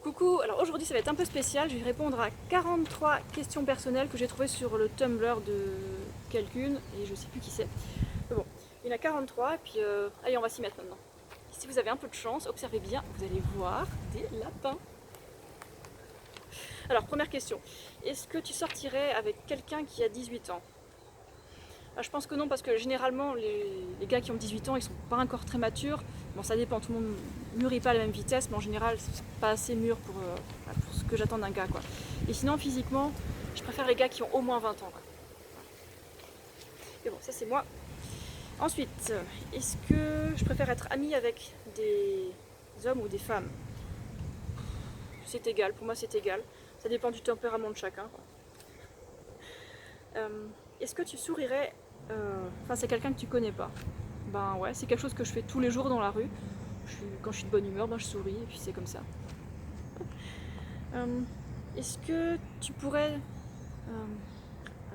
Coucou, alors aujourd'hui ça va être un peu spécial, je vais répondre à 43 questions personnelles que j'ai trouvées sur le Tumblr de quelqu'une, et je sais plus qui c'est. Mais bon, il y en a 43, et puis allez on va s'y mettre maintenant. Si vous avez un peu de chance, observez bien, vous allez voir des lapins. Alors première question, est-ce que tu sortirais avec quelqu'un qui a 18 ans? Je pense que non, parce que généralement les gars qui ont 18 ans ils sont pas encore très matures. Bon, ça dépend, tout le monde mûrit pas à la même vitesse, mais en général c'est pas assez mûr pour ce que j'attends d'un gars, quoi. Et sinon physiquement, je préfère les gars qui ont au moins 20 ans, quoi. Et bon, ça c'est moi. Ensuite, est-ce que je préfère être amie avec des hommes ou des femmes? C'est égal, pour moi c'est égal. Ça dépend du tempérament de chacun, quoi. Est-ce que tu sourirais face à quelqu'un que tu connais pas? Ben ouais, c'est quelque chose que je fais tous les jours dans la rue. Quand je suis de bonne humeur, ben je souris et puis c'est comme ça. Est-ce que tu pourrais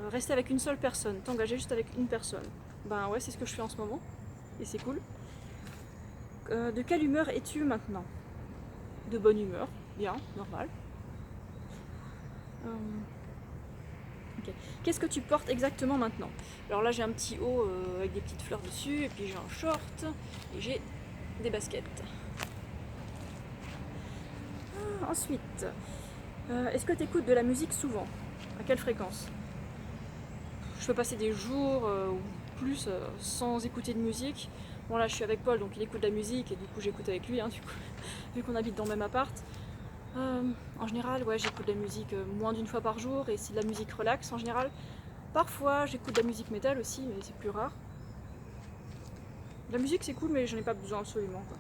rester avec une seule personne, t'engager juste avec une personne? Ben ouais, c'est ce que je fais en ce moment et c'est cool. De quelle humeur es-tu maintenant? De bonne humeur, bien, normal. Okay. Qu'est-ce que tu portes exactement maintenant? Alors là j'ai un petit haut avec des petites fleurs dessus, et puis j'ai un short, et j'ai des baskets. Ensuite, est-ce que tu écoutes de la musique souvent? À quelle fréquence? Je peux passer des jours ou plus sans écouter de musique. Bon là je suis avec Paul, donc il écoute de la musique, et du coup j'écoute avec lui, hein, du coup, vu qu'on habite dans le même appart. En général, ouais, j'écoute de la musique moins d'une fois par jour, et c'est de la musique relax en général. Parfois j'écoute de la musique métal aussi, mais c'est plus rare. La musique c'est cool, mais j'en ai pas besoin absolument, quoi.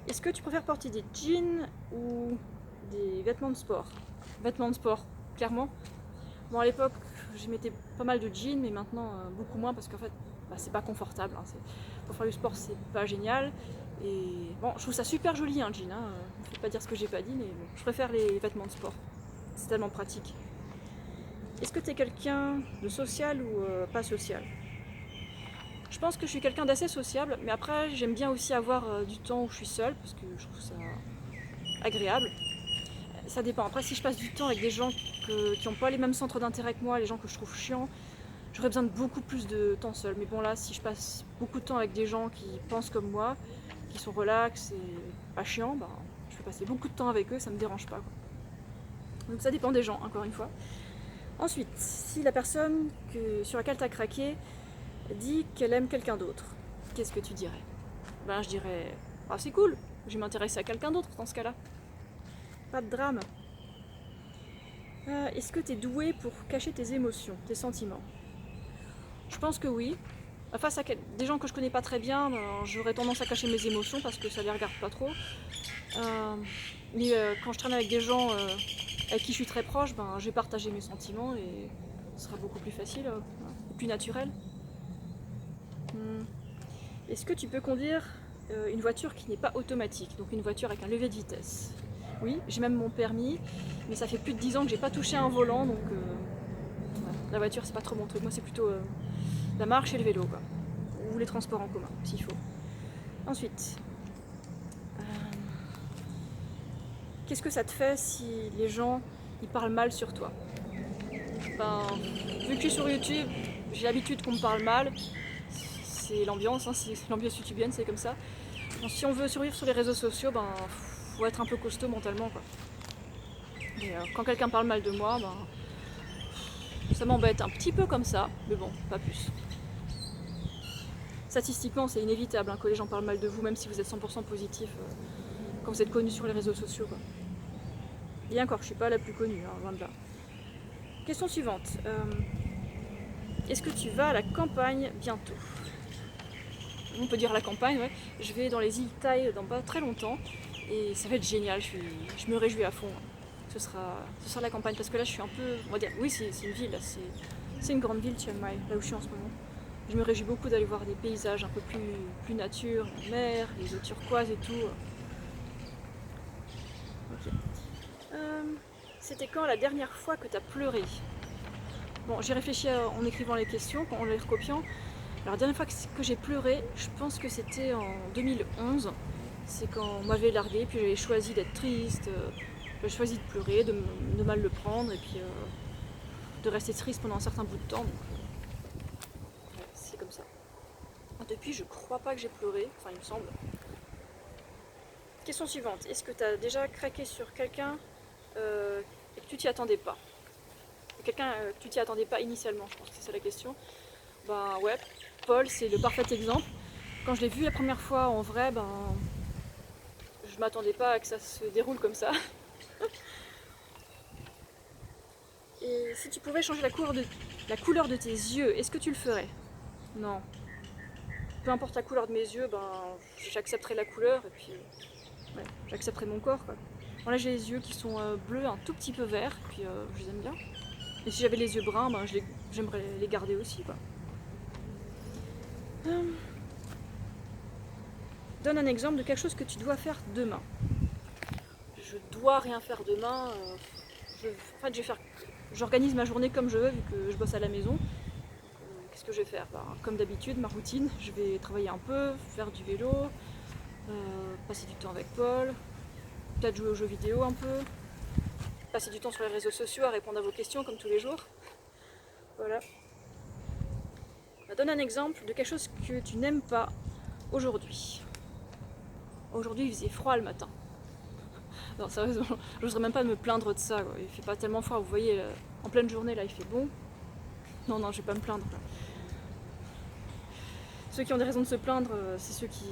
Est-ce que tu préfères porter des jeans ou des vêtements de sport? Vêtements de sport, clairement. Bon, à l'époque je mettais pas mal de jeans, mais maintenant beaucoup moins, parce qu'en fait c'est pas confortable, hein. Pour faire du sport c'est pas génial. Et bon, je trouve ça super joli un jean, hein. Je vais pas dire ce que j'ai pas dit, mais bon, je préfère les vêtements de sport. C'est tellement pratique. Est-ce que tu es quelqu'un de social ou pas social? Je pense que je suis quelqu'un d'assez sociable, mais après j'aime bien aussi avoir du temps où je suis seule, parce que je trouve ça agréable. Ça dépend. Après, si je passe du temps avec des gens qui n'ont pas les mêmes centres d'intérêt que moi, les gens que je trouve chiants, j'aurais besoin de beaucoup plus de temps seul. Mais bon là, si je passe beaucoup de temps avec des gens qui pensent comme moi, qui sont relax et pas chiants, ben, je vais passer beaucoup de temps avec eux, ça me dérange pas, quoi. Donc ça dépend des gens, encore une fois. Ensuite, si la personne sur laquelle tu as craqué dit qu'elle aime quelqu'un d'autre, qu'est-ce que tu dirais? Ben je dirais, ah c'est cool, je vais m'intéresser à quelqu'un d'autre dans ce cas-là. Pas de drame. Est-ce que tu es doué pour cacher tes émotions, tes sentiments? Je pense que oui. Face à des gens que je connais pas très bien, j'aurais tendance à cacher mes émotions parce que ça les regarde pas trop. Mais quand je traîne avec des gens avec qui je suis très proche, ben, je vais partager mes sentiments et ce sera beaucoup plus facile et plus naturel. Est-ce que tu peux conduire une voiture qui n'est pas automatique, donc une voiture avec un levier de vitesse? Oui, j'ai même mon permis, mais ça fait plus de 10 ans que j'ai pas touché un volant, donc la voiture c'est pas trop mon truc. Moi c'est plutôt la marche et le vélo, quoi. Ou les transports en commun, s'il faut. Ensuite, qu'est-ce que ça te fait si les gens ils parlent mal sur toi? Ben, vu que je suis sur YouTube, j'ai l'habitude qu'on me parle mal. C'est l'ambiance, hein, c'est l'ambiance youtubienne, c'est comme ça. Donc, si on veut survivre sur les réseaux sociaux, ben faut être un peu costaud mentalement, quoi. Et quand quelqu'un parle mal de moi, ben ça m'embête un petit peu comme ça, mais bon, pas plus. Statistiquement, c'est inévitable, hein, que les gens parlent mal de vous, même si vous êtes 100% positif quand vous êtes connu sur les réseaux sociaux, quoi. Et encore, je suis pas la plus connue, hein, loin de là. Question suivante. Est-ce que tu vas à la campagne bientôt? On peut dire la campagne, ouais. Je vais dans les îles Thaï dans pas très longtemps, et ça va être génial, je me réjouis à fond. Ce sera la campagne, parce que là je suis un peu, on va dire, oui c'est une ville, c'est une grande ville, Chiang Mai, là où je suis en ce moment. Je me réjouis beaucoup d'aller voir des paysages un peu plus nature, la mer, les eaux turquoises et tout. Ok. C'était quand la dernière fois que tu as pleuré? Bon, j'ai réfléchi en écrivant les questions, en les recopiant. Alors la dernière fois que j'ai pleuré, je pense que c'était en 2011. c'est quand on m'avait largué, puis j'avais choisi d'être triste, j'avais choisi de pleurer, de mal le prendre, et puis de rester triste pendant un certain bout de temps. Donc, ouais, c'est comme ça. Depuis, je crois pas que j'ai pleuré, enfin il me semble. Question suivante, est-ce que tu as déjà craqué sur quelqu'un et que tu t'y attendais pas? Quelqu'un que tu t'y attendais pas initialement, je pense que c'est ça la question. Ben ouais, Paul, c'est le parfait exemple. Quand je l'ai vu la première fois en vrai, ben je m'attendais pas à que ça se déroule comme ça. Et si tu pouvais changer la couleur de tes yeux, est-ce que tu le ferais? Non. Peu importe la couleur de mes yeux, ben j'accepterai la couleur et puis ouais, j'accepterai mon corps quoi. Bon, là j'ai les yeux qui sont bleus, un tout petit peu verts, et puis je les aime bien. Et si j'avais les yeux bruns, ben, j'aimerais les garder aussi quoi. Donne un exemple de quelque chose que tu dois faire demain. Je dois rien faire demain. En fait, j'organise ma journée comme je veux vu que je bosse à la maison. Qu'est-ce que je vais faire? Comme d'habitude, ma routine, je vais travailler un peu, faire du vélo, passer du temps avec Paul, peut-être jouer aux jeux vidéo un peu, passer du temps sur les réseaux sociaux à répondre à vos questions comme tous les jours. Voilà. Donne un exemple de quelque chose que tu n'aimes pas aujourd'hui. Aujourd'hui, il faisait froid le matin. Non, sérieusement, je n'oserais même pas me plaindre de ça. Quoi. Il fait pas tellement froid. Vous voyez, en pleine journée, là, il fait bon. Non, je vais pas me plaindre. Quoi. Ceux qui ont des raisons de se plaindre, c'est ceux qui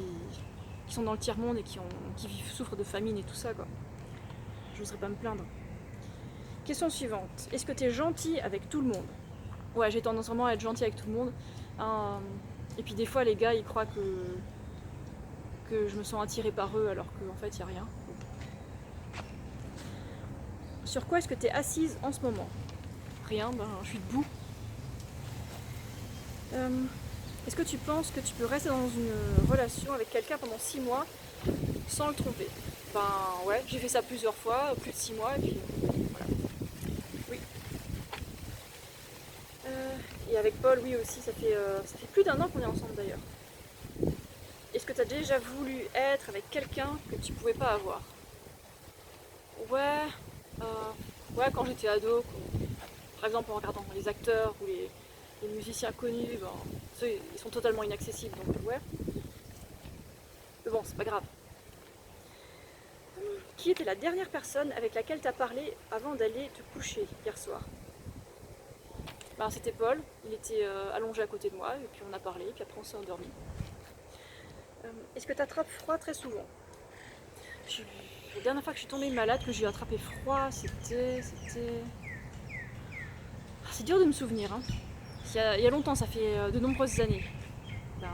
sont dans le tiers-monde et qui souffrent de famine et tout ça. Quoi. Je n'oserais pas me plaindre. Question suivante. Est-ce que tu es gentil avec tout le monde? Ouais, j'ai tendance vraiment à être gentil avec tout le monde. Et puis des fois, les gars, ils croient que je me sens attirée par eux alors qu'en fait, il n'y a rien. Sur quoi est-ce que tu es assise en ce moment? Rien, je suis debout. Est-ce que tu penses que tu peux rester dans une relation avec quelqu'un pendant 6 mois sans le tromper? Ouais, j'ai fait ça plusieurs fois, plus de 6 mois, et puis voilà. Oui. Et avec Paul, oui aussi, ça fait plus d'1 an qu'on est ensemble d'ailleurs. Est-ce que tu as déjà voulu être avec quelqu'un que tu pouvais pas avoir? Ouais, quand j'étais ado, par exemple en regardant les acteurs ou les musiciens connus, ceux, ils sont totalement inaccessibles, donc ouais. Mais bon, c'est pas grave. Qui était la dernière personne avec laquelle tu as parlé avant d'aller te coucher hier soir? C'était Paul, il était allongé à côté de moi, et puis on a parlé, et puis après on s'est endormi. Est-ce que tu attrapes froid très souvent? La dernière fois que je suis tombée malade, que j'ai attrapé froid, c'était... C'est dur de me souvenir, hein. Il y a longtemps, ça fait de nombreuses années.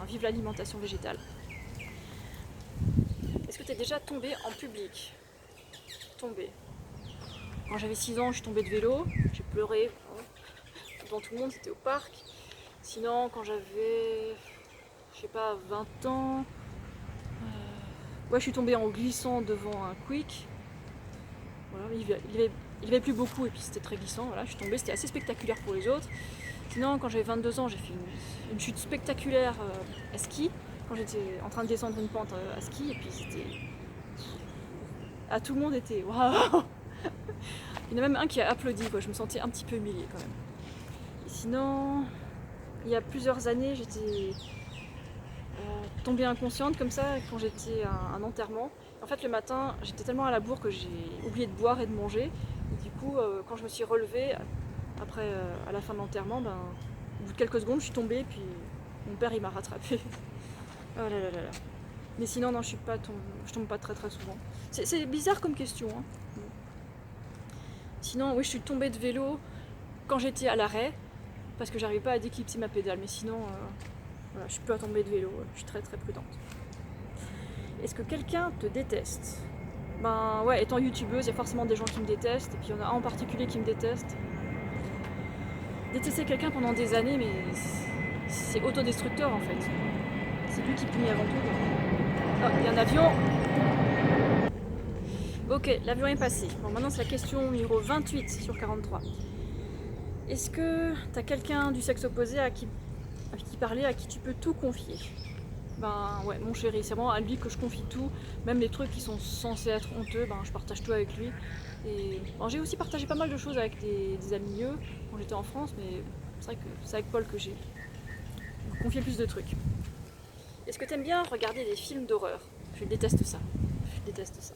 Vive l'alimentation végétale. Est-ce que tu es déjà tombée en public? Tombée. Quand j'avais 6 ans, je suis tombée de vélo, j'ai pleuré devant tout le monde, c'était au parc. Sinon, quand j'avais, je sais pas, 20 ans, ouais, je suis tombée en glissant devant un quick. Voilà, il y avait plus beaucoup et puis c'était très glissant. Voilà, je suis tombée, c'était assez spectaculaire pour les autres. Sinon, quand j'avais 22 ans, j'ai fait une chute spectaculaire à ski, quand j'étais en train de descendre une pente à ski, et puis c'était... tout le monde était waouh. Il y en a même un qui a applaudi, quoi. Je me sentais un petit peu humiliée quand même. Et sinon, il y a plusieurs années, j'étais tombée inconsciente comme ça quand j'étais à un enterrement. En fait, le matin, j'étais tellement à la bourre que j'ai oublié de boire et de manger. Et du coup, quand je me suis relevée, après, à la fin de l'enterrement, au bout de quelques secondes, je suis tombée, puis mon père, il m'a rattrapée. Oh là là là là. Mais sinon, non, je tombe pas très très souvent. C'est bizarre comme question. Hein. Sinon, oui, je suis tombée de vélo quand j'étais à l'arrêt, parce que j'arrivais pas à déclipser ma pédale. Mais sinon, voilà, je suis pas tombée de vélo, je suis très très prudente. Est-ce que quelqu'un te déteste? Ouais, étant youtubeuse, il y a forcément des gens qui me détestent, et puis il y en a un en particulier qui me déteste. Détester quelqu'un pendant des années, mais c'est autodestructeur en fait. C'est lui qui punit avant tout. Ah, il y a un avion. Ok, l'avion est passé. Bon, maintenant c'est la question numéro 28 sur 43. Est-ce que tu as quelqu'un du sexe opposé à qui parler, à qui tu peux tout confier? Ben ouais, mon chéri, c'est vraiment à lui que je confie tout, même les trucs qui sont censés être honteux, ben je partage tout avec lui. Et bon, j'ai aussi partagé pas mal de choses avec des amis mieux quand j'étais en France, mais c'est vrai que c'est avec Paul que j'ai confié plus de trucs. Est-ce que t'aimes bien regarder des films d'horreur? Je déteste ça. Je déteste ça.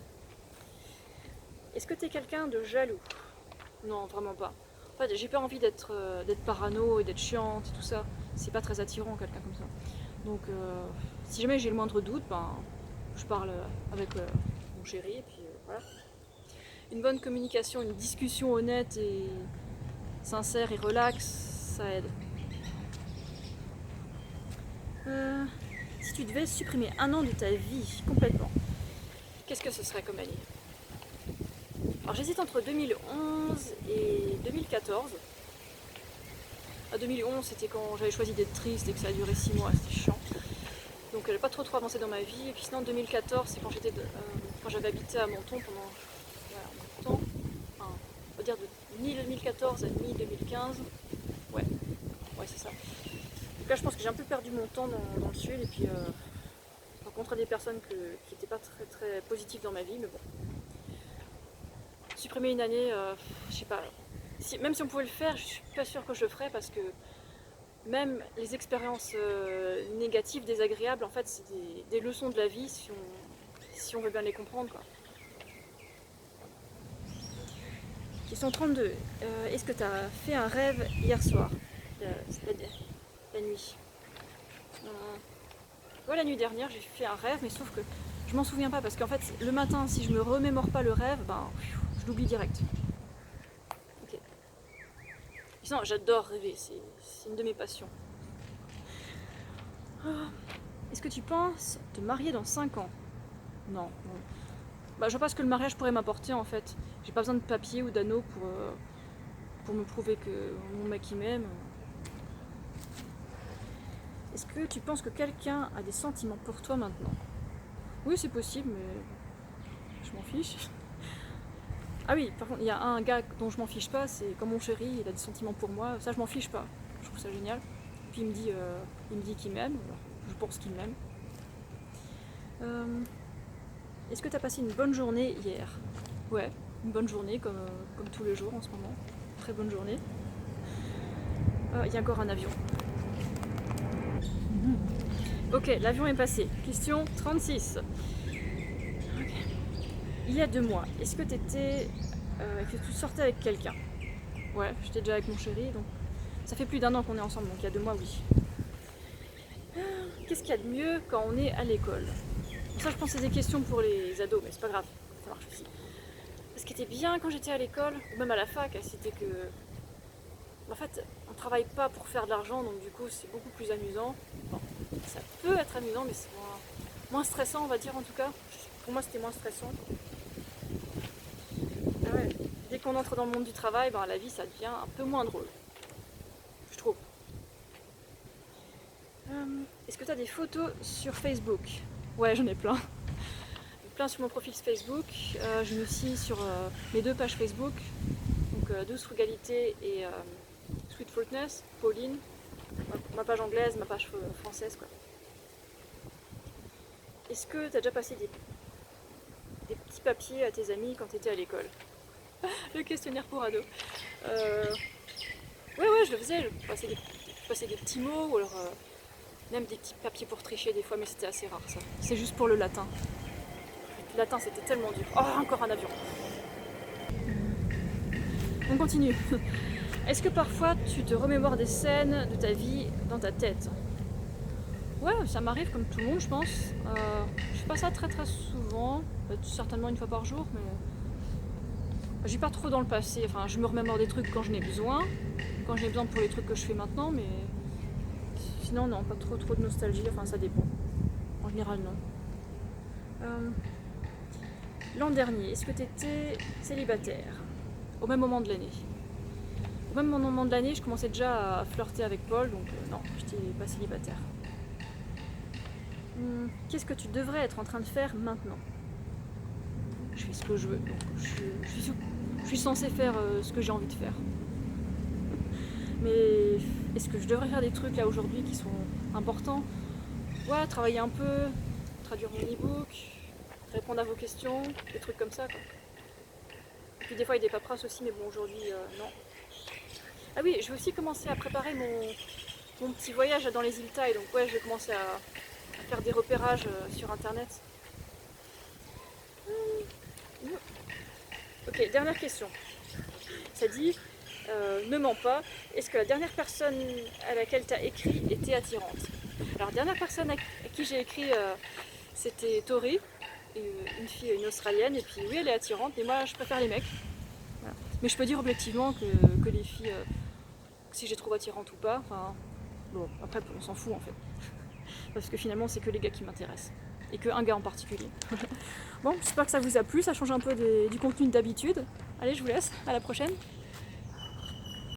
Est-ce que t'es quelqu'un de jaloux? Non, vraiment pas. En fait, j'ai pas envie d'être parano et d'être chiante et tout ça. C'est pas très attirant, quelqu'un comme ça. Donc, si jamais j'ai le moindre doute, ben, je parle avec mon chéri et puis voilà. Une bonne communication, une discussion honnête et sincère et relax, ça aide. Si tu devais supprimer un an de ta vie complètement, qu'est-ce que ce serait comme année? Alors j'hésite entre 2011 et 2014. À 2011, c'était quand j'avais choisi d'être triste et que ça a duré 6 mois, c'était chiant. Donc elle n'a pas trop avancé dans ma vie. Et puis sinon, en 2014, c'est quand quand j'avais habité à Menton pendant un temps. Enfin, on va dire de mi-2014 à mi-2015. Ouais, c'est ça. Donc là, je pense que j'ai un peu perdu mon temps dans le sud et puis rencontrer des personnes qui n'étaient pas très très positives dans ma vie, mais bon. Supprimer une année, je sais pas. Même si on pouvait le faire, je suis pas sûre que je le ferais parce que même les expériences négatives, désagréables, en fait, c'est des leçons de la vie si on veut bien les comprendre, quoi. Question 32. Est-ce que tu as fait un rêve hier soir, la nuit? Ouais, la nuit dernière, j'ai fait un rêve, mais sauf que je m'en souviens pas parce qu'en fait, le matin, si je me remémore pas le rêve, ben, je l'oublie direct. Ok. Sinon, j'adore rêver, c'est une de mes passions. Est-ce que tu penses te marier dans 5 ans? Non. Bah, je vois pas ce que le mariage pourrait m'apporter en fait. J'ai pas besoin de papier ou d'anneau pour me prouver que mon mec il m'aime. Est-ce que tu penses que quelqu'un a des sentiments pour toi maintenant? Oui, c'est possible, mais je m'en fiche. Ah oui, par contre, il y a un gars dont je m'en fiche pas, c'est comme mon chéri, il a des sentiments pour moi, ça je m'en fiche pas. Je trouve ça génial. Puis il me dit qu'il m'aime, je pense qu'il m'aime. Est-ce que tu as passé une bonne journée hier? Ouais, une bonne journée comme tous les jours en ce moment. Très bonne journée. Il y a encore un avion. Ok, l'avion est passé. Question 36. Okay. Il y a 2 mois, est-ce que que tu sortais avec quelqu'un? Ouais, j'étais déjà avec mon chéri, donc ça fait plus d'1 an qu'on est ensemble, donc il y a 2 mois, oui. Qu'est-ce qu'il y a de mieux quand on est à l'école? Ça, je pense que c'est des questions pour les ados, mais c'est pas grave, ça marche aussi. Ce qui était bien quand j'étais à l'école, ou même à la fac, c'était que, en fait, on travaille pas pour faire de l'argent, donc du coup, c'est beaucoup plus amusant. Bon, ça peut être amusant, mais c'est moins stressant, on va dire en tout cas. Pour moi, c'était moins stressant. Ah ouais. Dès qu'on entre dans le monde du travail, ben, la vie, ça devient un peu moins drôle, je trouve. Est-ce que tu as des photos sur Facebook? Ouais, j'en ai plein. Plein sur mon profil Facebook. Je me suis sur mes 2 pages Facebook, donc Douce Frugalité et Sweet Fruitness, Pauline. Ma page anglaise, ma page française, quoi. Est-ce que tu as déjà passé des petits papiers à tes amis quand tu étais à l'école? Le questionnaire pour ados. Ouais, je le faisais. Je passais des petits mots ou alors même des petits papiers pour tricher des fois, mais c'était assez rare ça. C'est juste pour le latin. Le latin, c'était tellement dur. Oh, encore un avion. On continue. Est-ce que parfois tu te remémores des scènes de ta vie dans ta tête? Ouais, ça m'arrive comme tout le monde, je pense. Je fais pas ça très très souvent, certainement une fois par jour, mais je vais pas trop dans le passé. Enfin, je me remémore des trucs quand j'en ai besoin, pour les trucs que je fais maintenant, mais sinon non, pas trop de nostalgie. Enfin, ça dépend. En général, non. L'an dernier, est-ce que tu étais célibataire? Au même moment de l'année. Au même moment de l'année, je commençais déjà à flirter avec Paul, donc non, j'étais pas célibataire. Qu'est-ce que tu devrais être en train de faire maintenant? Je fais ce que je veux, donc je suis censée faire ce que j'ai envie de faire. Mais est-ce que je devrais faire des trucs là aujourd'hui qui sont importants? ouais, travailler un peu, traduire mon e-book, répondre à vos questions, des trucs comme ça, quoi. Et puis des fois il y a des paperasses aussi, mais bon, aujourd'hui, non. Ah oui, je vais aussi commencer à préparer mon petit voyage dans les îles Thaï, donc ouais, je vais commencer à faire des repérages sur internet. Ok, dernière question. Ça dit, ne mens pas, est-ce que la dernière personne à laquelle tu as écrit était attirante? Alors, la dernière personne à qui j'ai écrit, c'était Tori, une fille, une Australienne, et puis oui, elle est attirante, mais moi je préfère les mecs. Voilà. Mais je peux dire objectivement que les filles, si je les trouve attirantes ou pas, enfin, bon, après on s'en fout en fait. Parce que finalement c'est que les gars qui m'intéressent. Et qu'un gars en particulier. Bon, j'espère que ça vous a plu, ça change un peu du contenu d'habitude. Allez, je vous laisse, à la prochaine.